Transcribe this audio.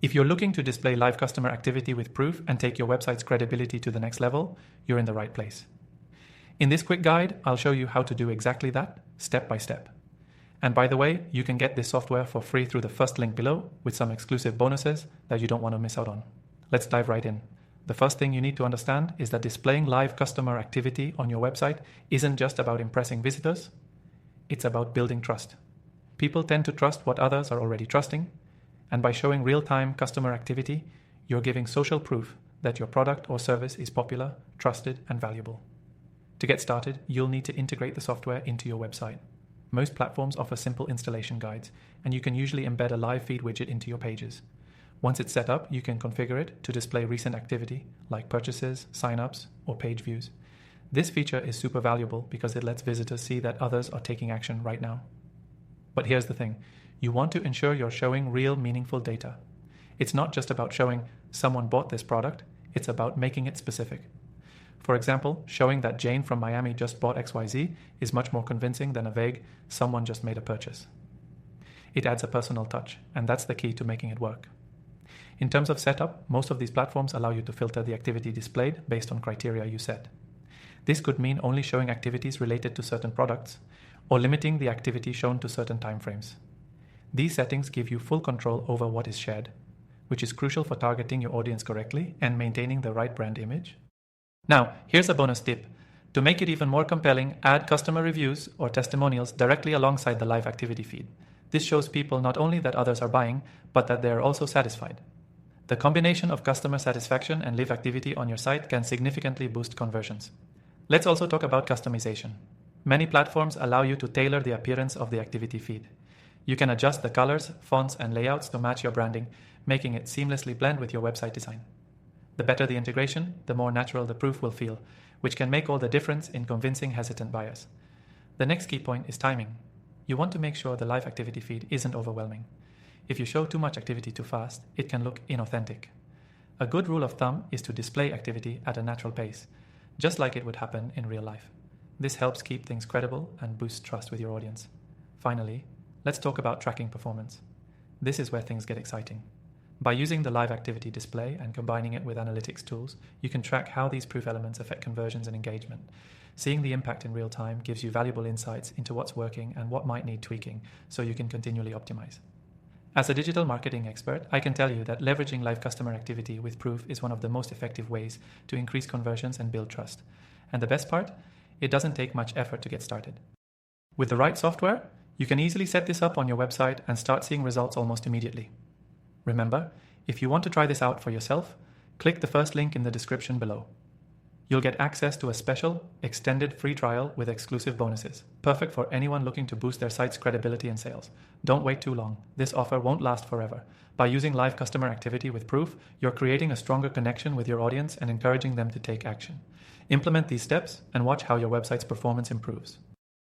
If you're looking to display live customer activity with proof and take your website's credibility to the next level, you're in the right place. In this quick guide, I'll show you how to do exactly that, step by step. And by the way, you can get this software for free through the first link below with some exclusive bonuses that you don't want to miss out on. Let's dive right in. The first thing you need to understand is that displaying live customer activity on your website isn't just about impressing visitors, it's about building trust. People tend to trust what others are already trusting, and by showing real-time customer activity, you're giving social proof that your product or service is popular, trusted, and valuable. To get started, you'll need to integrate the software into your website. Most platforms offer simple installation guides, and you can usually embed a live feed widget into your pages. Once it's set up, you can configure it to display recent activity, like purchases, signups, or page views. This feature is super valuable because it lets visitors see that others are taking action right now. But here's the thing. You want to ensure you're showing real, meaningful data. It's not just about showing someone bought this product, it's about making it specific. For example, showing that Jane from Miami just bought XYZ is much more convincing than a vague, someone just made a purchase. It adds a personal touch, and that's the key to making it work. In terms of setup, most of these platforms allow you to filter the activity displayed based on criteria you set. This could mean only showing activities related to certain products, or limiting the activity shown to certain timeframes. These settings give you full control over what is shared, which is crucial for targeting your audience correctly and maintaining the right brand image. Now, here's a bonus tip. To make it even more compelling, add customer reviews or testimonials directly alongside the live activity feed. This shows people not only that others are buying, but that they are also satisfied. The combination of customer satisfaction and live activity on your site can significantly boost conversions. Let's also talk about customization. Many platforms allow you to tailor the appearance of the activity feed. You can adjust the colors, fonts, and layouts to match your branding, making it seamlessly blend with your website design. The better the integration, the more natural the proof will feel, which can make all the difference in convincing hesitant buyers. The next key point is timing. You want to make sure the live activity feed isn't overwhelming. If you show too much activity too fast, it can look inauthentic. A good rule of thumb is to display activity at a natural pace, just like it would happen in real life. This helps keep things credible and boosts trust with your audience. Finally, let's talk about tracking performance. This is where things get exciting. By using the live activity display and combining it with analytics tools, you can track how these proof elements affect conversions and engagement. Seeing the impact in real time gives you valuable insights into what's working and what might need tweaking, so you can continually optimize. As a digital marketing expert, I can tell you that leveraging live customer activity with proof is one of the most effective ways to increase conversions and build trust. And the best part? It doesn't take much effort to get started. With the right software, you can easily set this up on your website and start seeing results almost immediately. Remember, if you want to try this out for yourself, click the first link in the description below. You'll get access to a special, extended free trial with exclusive bonuses, perfect for anyone looking to boost their site's credibility and sales. Don't wait too long. This offer won't last forever. By using live customer activity with proof, you're creating a stronger connection with your audience and encouraging them to take action. Implement these steps and watch how your website's performance improves.